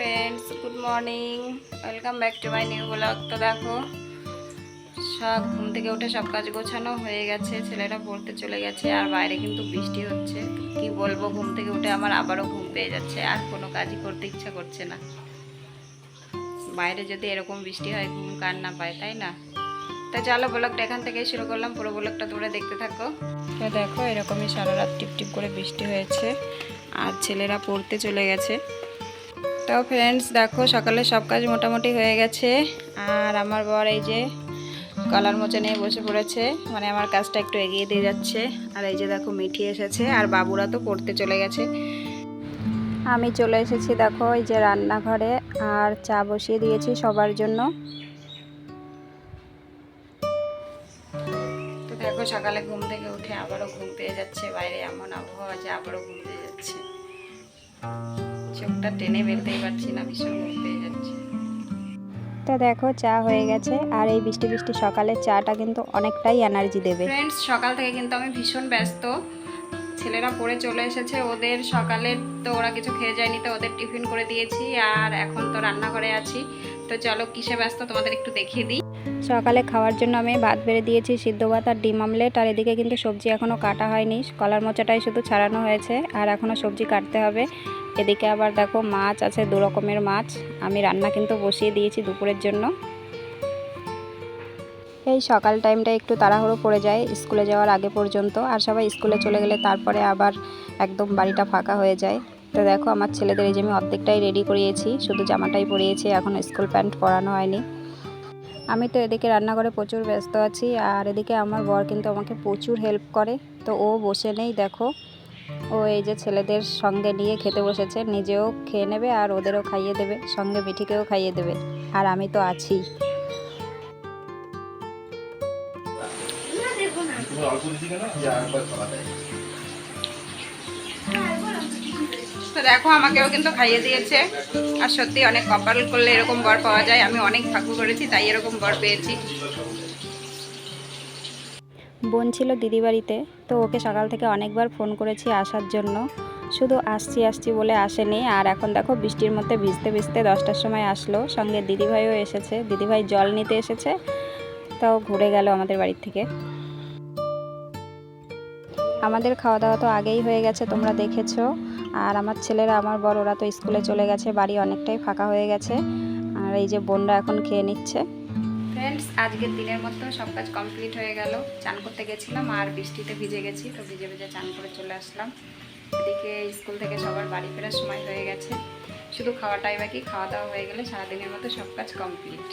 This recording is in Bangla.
Friends good morning welcome back to my new blog. তো দেখো সব ঘুম থেকে উঠে সব কাজ গোছানো হয়ে গেছে, ছেলেরা পড়তে চলে গেছে আর বাইরে কিন্তু বৃষ্টি হচ্ছে। কি বলবো, ঘুম থেকে উঠে আমার আবারও ঘুম পেয়ে যাচ্ছে আর কোনো কাজই করতে ইচ্ছা করছে না। বাইরে যদি এরকম বৃষ্টি হয় ঘুম কার না পায়, তাই না? তো চলো ব্লগটা এখান থেকেই শুরু করলাম, পুরো ব্লগটা তোমরা দেখতে থাকো। তো দেখো এরকমই সারা রাত টিপ টিপ করে বৃষ্টি হয়েছে আর ছেলেরা পড়তে চলে গেছে। তো ফ্রেন্ডস দেখো সকালে সব কাজ মোটামুটি হয়ে গেছে আর আমার বর এই যে কলার মোচা নিয়ে বসে পড়েছে, মানে আমার কাজটা একটু এগিয়ে দিয়ে যাচ্ছে। আর এই যে দেখো মিঠি এসেছে আর বাবুরা তো পড়তে চলে গেছে। আমি চলে এসেছি দেখো এই যে রান্নাঘরে আর চা বসিয়ে দিয়েছি সবার জন্য। তো দেখো সকালে ঘুম থেকে উঠে আবারও ঘুম পেয়ে যাচ্ছে, বাইরে এমন আবহাওয়া যে আবারও ঘুম পেয়ে যাচ্ছে। চোখটা টেনে বেরতেই পারছি না, ভীষণ ঘুম পেয়ে যাচ্ছে। তো দেখো চা হয়ে গেছে আর এই বৃষ্টি বৃষ্টি সকালে চাটা কিন্তু অনেকটাই এনার্জি দেবে। ফ্রেন্ডস সকাল থেকে কিন্তু আমি ভীষণ ব্যস্ত। ছেলেরা পড়ে চলে এসেছে, ওদের সকালে তো ওরা কিছু খেয়ে যায়নি, তো ওদের টিফিন করে দিয়েছি আর এখন তো রান্নাঘরে আছি। তো চলো কিসে ব্যস্ত তোমাদের একটু দেখিয়ে দিই। সকালে খাওয়ার জন্য আমি ভাত বেড়ে দিয়েছি, সিদ্ধ ভাত আর ডিম আমলেট। আর এদিকে কিন্তু সবজি এখনও কাটা হয়নি, কলার মোচাটাই শুধু ছাড়ানো হয়েছে আর এখনও সবজি কাটতে হবে। এদিকে আবার দেখো মাছ আছে, 2 রকমের মাছ। আমি রান্না কিন্তু বসিয়ে দিয়েছি দুপুরের জন্য। এই সকাল টাইমটা একটু তাড়াহুড়ো পড়ে যায় স্কুলে যাওয়ার আগে পর্যন্ত, আর সবাই স্কুলে চলে গেলে তারপরে আবার একদম বাড়িটা ফাঁকা হয়ে যায়। তো দেখো আমার ছেলেদের এই যে আমি অর্ধেকটাই রেডি করিয়েছি, শুধু জামাটাই পরিয়েছি, এখন স্কুল প্যান্ট পরানো হয়নি। আমি তো এদিকে রান্নাঘরে প্রচুর ব্যস্ত আছি আর এদিকে আমার বর কিন্তু আমাকে প্রচুর হেল্প করে। তো ও বসে নেই দেখো, ও এই যে ছেলেদের সঙ্গে নিয়ে খেতে বসেছে, নিজেও খেয়ে নেবে আর ওদেরও খাইয়ে দেবে, সঙ্গে মিঠিকেও খাইয়ে দেবে। আর আমি তো আছি। তো দেখো আমাকেও কিন্তু খাইয়ে দিয়েছে আর সত্যি অনেক কপাল করলে এরকম বর পাওয়া যায়। আমি অনেক ভাগ্য করেছি তাই এরকম বর পেয়েছি। বোন ছিল দিদি বাড়িতে, তো ওকে সকাল থেকে অনেকবার ফোন করেছি আসার জন্য, শুধু আসছি আসছি বলে আসেনি। আর এখন দেখো বৃষ্টির মধ্যে ভিজতে ভিজতে 10টার সময় আসলো, সঙ্গে দিদিভাইও এসেছে। দিদিভাই জল নিতে এসেছে, তাও ঘুরে গেল আমাদের বাড়ির থেকে। আমাদের খাওয়া দাওয়া তো আগেই হয়ে গেছে, তোমরা দেখেছো। আর আমার ছেলেরা আমার বড় ওরা তো স্কুলে চলে গেছে, বাড়ি অনেকটাই ফাঁকা হয়ে গেছে। আর এই যে বোনরা এখন খেয়ে নিচ্ছে। ফ্রেন্ডস আজকের দিনের মতো সব কাজ কমপ্লিট হয়ে গেল। চান করতে গেছিলাম আর বৃষ্টিতে ভিজে গেছি, তো ভিজে ভিজে চান করে চলে আসলাম। এদিকে স্কুল থেকে সবার বাড়ি ফেরার সময় হয়ে গেছে, শুধু খাওয়াটাই বাকি। খাওয়া দাওয়া হয়ে গেলে সারাদিনের মতো সব কাজ কমপ্লিট।